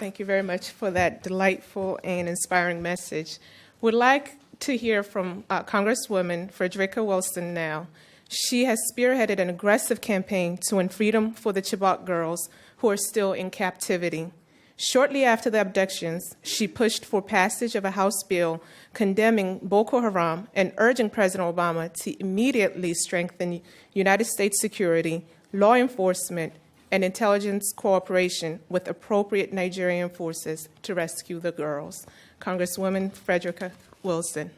Thank you very much for that delightful and inspiring message. Would like to hear from Congresswoman Frederica Wilson now. She has spearheaded an aggressive campaign to win freedom for the Chibok girls who are still in captivity. Shortly after the abductions, she pushed for passage of a House bill condemning Boko Haram and urging President Obama to immediately strengthen United States security, law enforcement, and intelligence cooperation with appropriate Nigerian forces to rescue the girls. Congresswoman Frederica Wilson.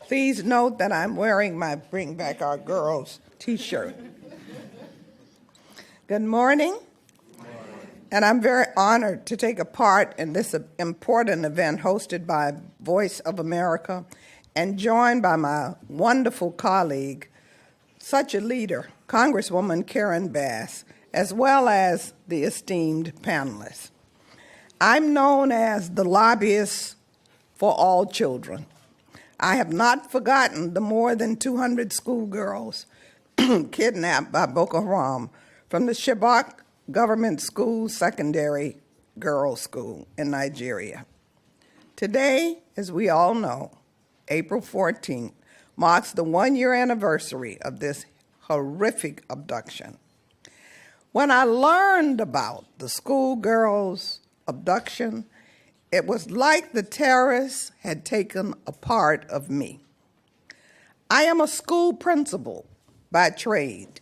Please note that I'm wearing my Bring Back Our Girls t-shirt. Good morning. And I'm very honored to take a part in this important event hosted by Voice of America and joined by my wonderful colleague, such a leader, Congresswoman Karen Bass, as well as the esteemed panelists. I'm known as the lobbyist for all children. I have not forgotten the more than 200 schoolgirls kidnapped by Boko Haram from the Chibok Government School Secondary Girls School in Nigeria. Today, as we all know, April 14th, marks the one-year anniversary of this horrific abduction. When I learned about the schoolgirls' abduction, it was like the terrorists had taken a part of me. I am a school principal by trade,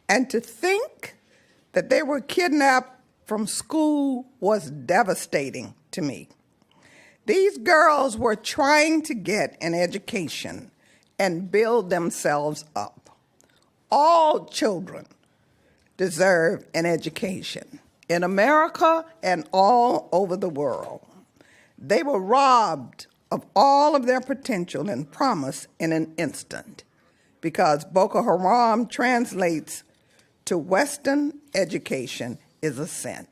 and to think that they were kidnapped from school was devastating to me. These girls were trying to get an education and build themselves up. All children deserve an education in America and all over the world. They were robbed of all of their potential and promise in an instant because Boko Haram translates to Western education is a sin.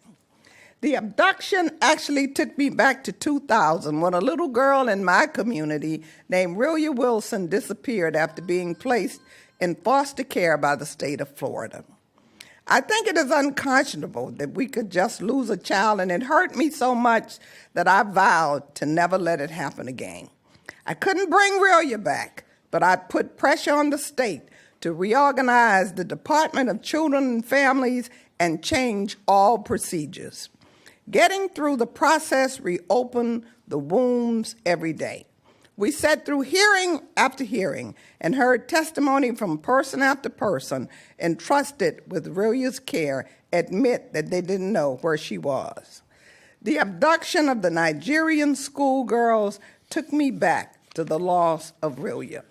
The abduction actually took me back to 2000 when a little girl in my community named Rilya Wilson disappeared after being placed in foster care by the state of Florida. I think it is unconscionable that we could just lose a child, and it hurt me so much that I vowed to never let it happen again. I couldn't bring Rilya back, but I put pressure on the state to reorganize the Department of Children and Families and change all procedures. Getting through the process reopened the wombs every day. We sat through hearing after hearing and heard testimony from person after person entrusted with Rilya's care admit that they didn't know where she was. The abduction of the Nigerian schoolgirls took me back to the loss of Rilya.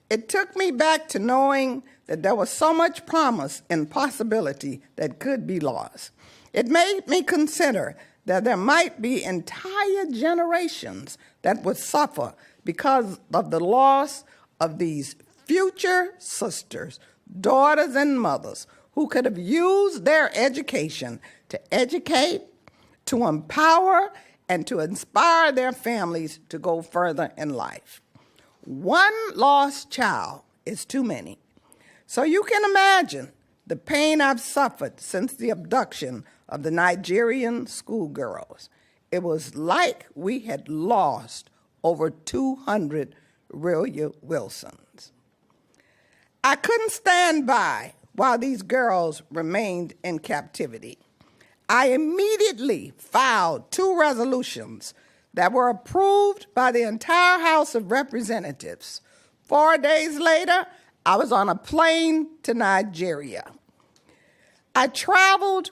It took me back to knowing that there was so much promise and possibility that could be lost. It made me consider that there might be entire generations that would suffer because of the loss of these future sisters, daughters, and mothers who could have used their education to educate, to empower, and to inspire their families to go further in life. One lost child is too many. So you can imagine the pain I've suffered since the abduction of the Nigerian schoolgirls. It was like we had lost over 200 Rilya Wilsons. I couldn't stand by while these girls remained in captivity. I immediately filed 2 resolutions that were approved by the entire House of Representatives. 4 days later, I was on a plane to Nigeria. I traveled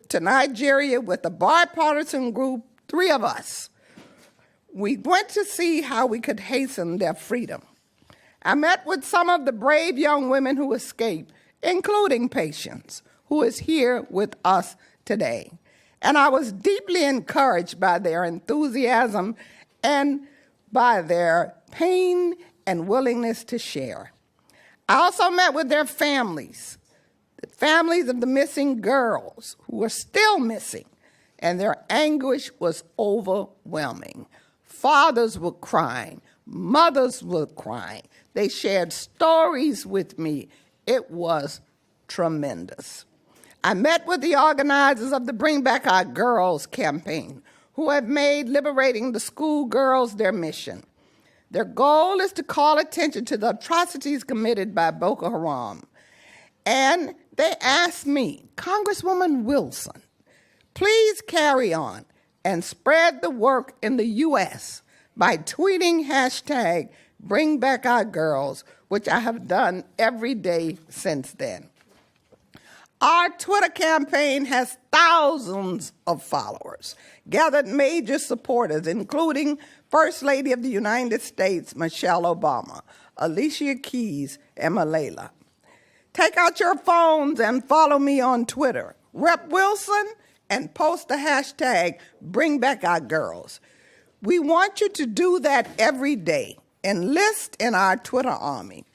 to Nigeria with a bipartisan group, 3 of us. We went to see how we could hasten their freedom. I met with some of the brave young women who escaped, including Patience, who is here with us today. And I was deeply encouraged by their enthusiasm and by their pain and willingness to share. I also met with their families, the families of the missing girls who were still missing, and their anguish was overwhelming. Fathers were crying, Mothers were crying. They shared stories with me. It was tremendous. I met with the organizers of the Bring Back Our Girls campaign, who have made liberating the schoolgirls their mission. Their goal is to call attention to the atrocities committed by Boko Haram. And they asked me, Congresswoman Wilson, please carry on and spread the work in the U.S. by tweeting hashtag Bring Back Our Girls, which I have done every day since then. Our Twitter campaign has thousands of followers, gathered major supporters, including First Lady of the United States, Michelle Obama, Alicia Keys, and Malala. Take out your phones and follow me on Twitter, Rep Wilson, and post the hashtag Bring Back Our Girls. We want you to do that every day. Enlist in our Twitter army.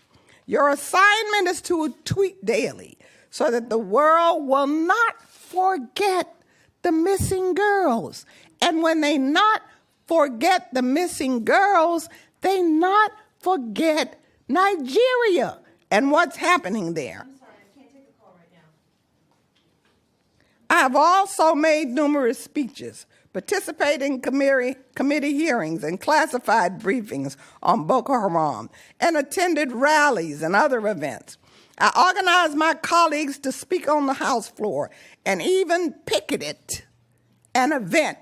Your assignment is to tweet daily so that the world will not forget the missing girls. And when they not forget the missing girls, they not forget Nigeria and what's happening there. I'm sorry, I can't take a call right now. I have also made numerous speeches, participated in committee hearings and classified briefings on Boko Haram, and attended rallies and other events. I organized my colleagues to speak on the House floor and even picketed an event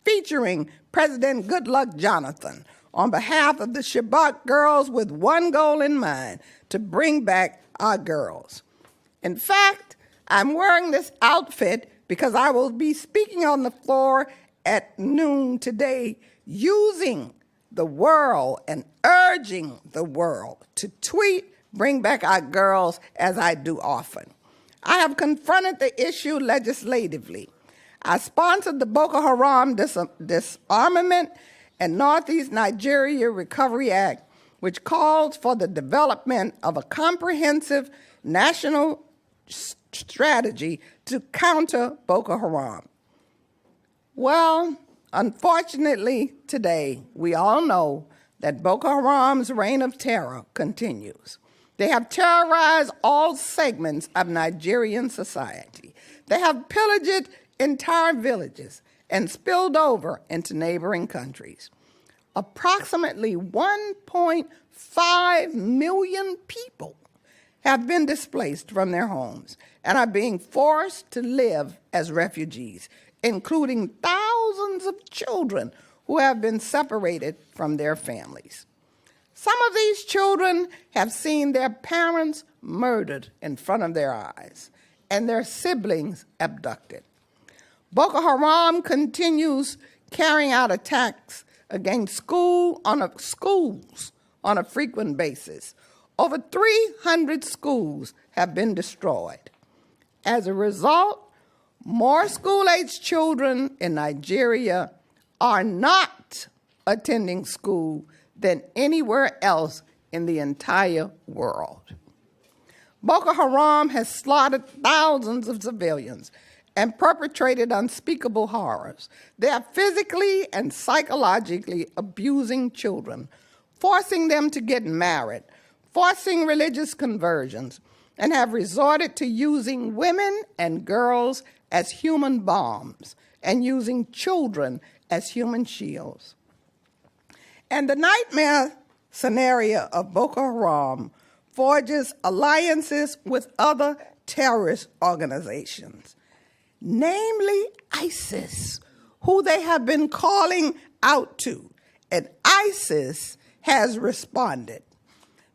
featuring President Goodluck Jonathan on behalf of the Chibok girls with one goal in mind, to bring back our girls. In fact, I'm wearing this outfit because I will be speaking on the floor at noon today, using the world and urging the world to tweet Bring Back Our Girls, as I do often. I have confronted the issue legislatively. I sponsored the Boko Haram Disarmament and Northeast Nigeria Recovery Act, which calls for the development of a comprehensive national strategy to counter Boko Haram. Well, unfortunately, today, we all know that Boko Haram's reign of terror continues. They have terrorized all segments of Nigerian society. They have pillaged entire villages and spilled over into neighboring countries. Approximately 1.5 million people have been displaced from their homes and are being forced to live as refugees, including thousands of children who have been separated from their families. Some of these children have seen their parents murdered in front of their eyes and their siblings abducted. Boko Haram continues carrying out attacks against schools on a frequent basis. Over 300 schools have been destroyed. As a result, more school-aged children in Nigeria are not attending school than anywhere else in the entire world. Boko Haram has slaughtered thousands of civilians and perpetrated unspeakable horrors. They are physically and psychologically abusing children, forcing them to get married, forcing religious conversions, and have resorted to using women and girls as human bombs and using children as human shields. And the nightmare scenario of Boko Haram forges alliances with other terrorist organizations, namely ISIS, who they have been calling out to, and ISIS has responded.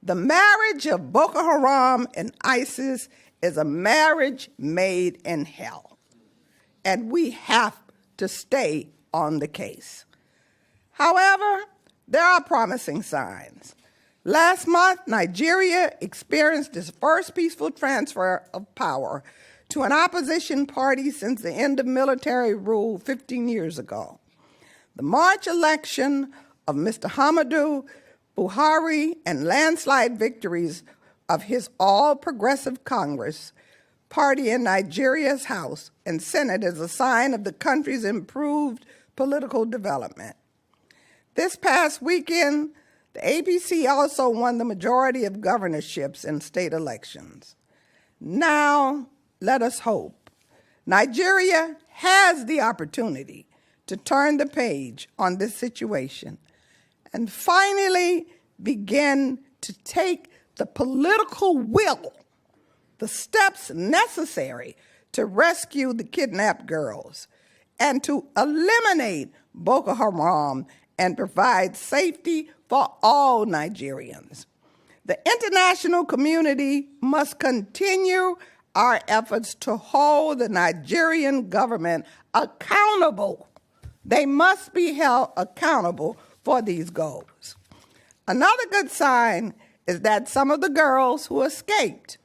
The marriage of Boko Haram and ISIS is a marriage made in hell, and we have to stay on the case. However, there are promising signs. Last month, Nigeria experienced its first peaceful transfer of power to an opposition party since the end of military rule 15 years ago. The March election of Mr. Muhammadu Buhari and landslide victories of his all-progressive Congress party in Nigeria's House and Senate is a sign of the country's improved political development. This past weekend, the APC also won the majority of governorships in state elections. Now, let us hope. Nigeria has the opportunity to turn the page on this situation and finally begin to take the political will, the steps necessary to rescue the kidnapped girls and to eliminate Boko Haram and provide safety for all Nigerians. The international community must continue our efforts to hold the Nigerian government accountable. They must be held accountable for these goals. Another good sign is that some of the girls who escaped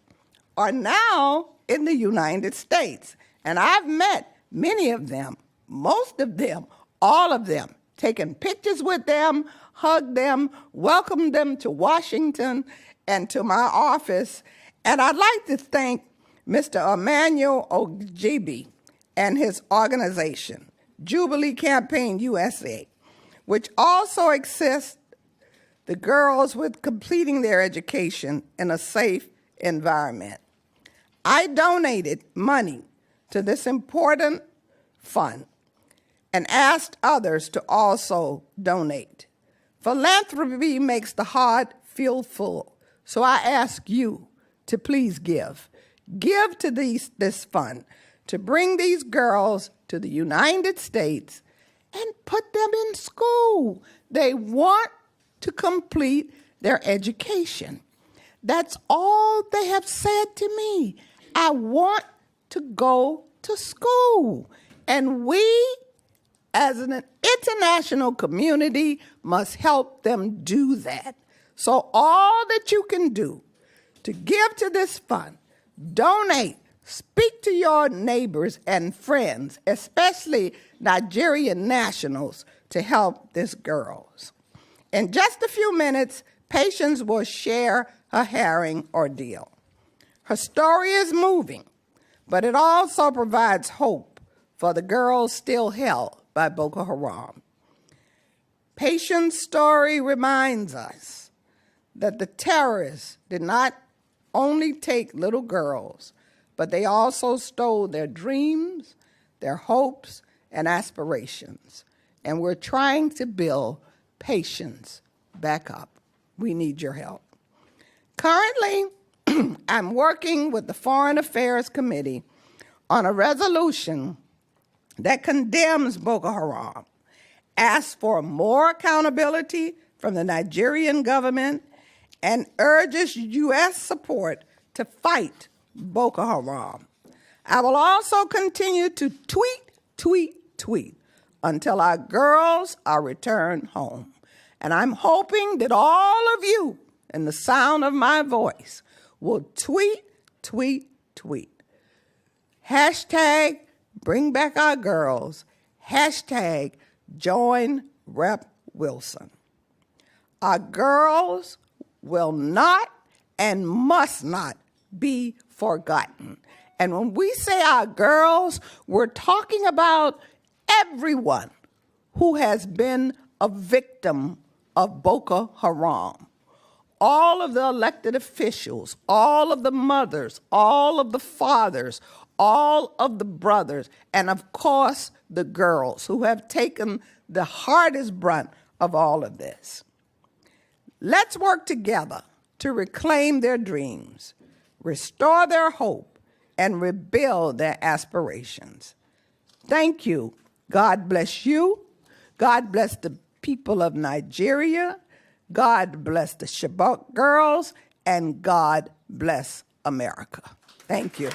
are now in the United States. And I've met many of them, most of them, all of them, taken pictures with them, hugged them, welcomed them to Washington and to my office. And I'd like to thank Mr. Emmanuel Ojibi and his organization, Jubilee Campaign USA, which also assists the girls with completing their education in a safe environment. I donated money to this important fund and asked others to also donate. Philanthropy makes the heart feel full, so I ask you to please give. Give to this fund to bring these girls to the United States and put them in school. They want to complete their education. That's all they have said to me. I want to go to school. And we, as an international community, must help them do that. So all that you can do to give to this fund, donate, speak to your neighbors and friends, especially Nigerian nationals, to help these girls. In just a few minutes, Patience will share her harrowing ordeal. Her story is moving, but it also provides hope for the girls still held by Boko Haram. Patience's story reminds us that the terrorists did not only take little girls, but they also stole their dreams, their hopes, and aspirations. And we're trying to build Patience back up. We need your help. Currently, I'm working with the Foreign Affairs Committee on a resolution that condemns Boko Haram, asks for more accountability from the Nigerian government, and urges U.S. support to fight Boko Haram. I will also continue to tweet until our girls are returned home. And I'm hoping that all of you, in the sound of my voice, will tweet. Hashtag bring back our girls. Hashtag join Rep. Wilson. Our girls will not and must not be forgotten. And when we say our girls, we're talking about everyone who has been a victim of Boko Haram. All of the elected officials, all of the mothers, all of the fathers, all of the brothers, and of course the girls who have taken the hardest brunt of all of this. Let's work together to reclaim their dreams, restore their hope, and rebuild their aspirations. Thank you. God bless you. God bless the people of Nigeria. God bless the Chibok girls, and God bless America. Thank you.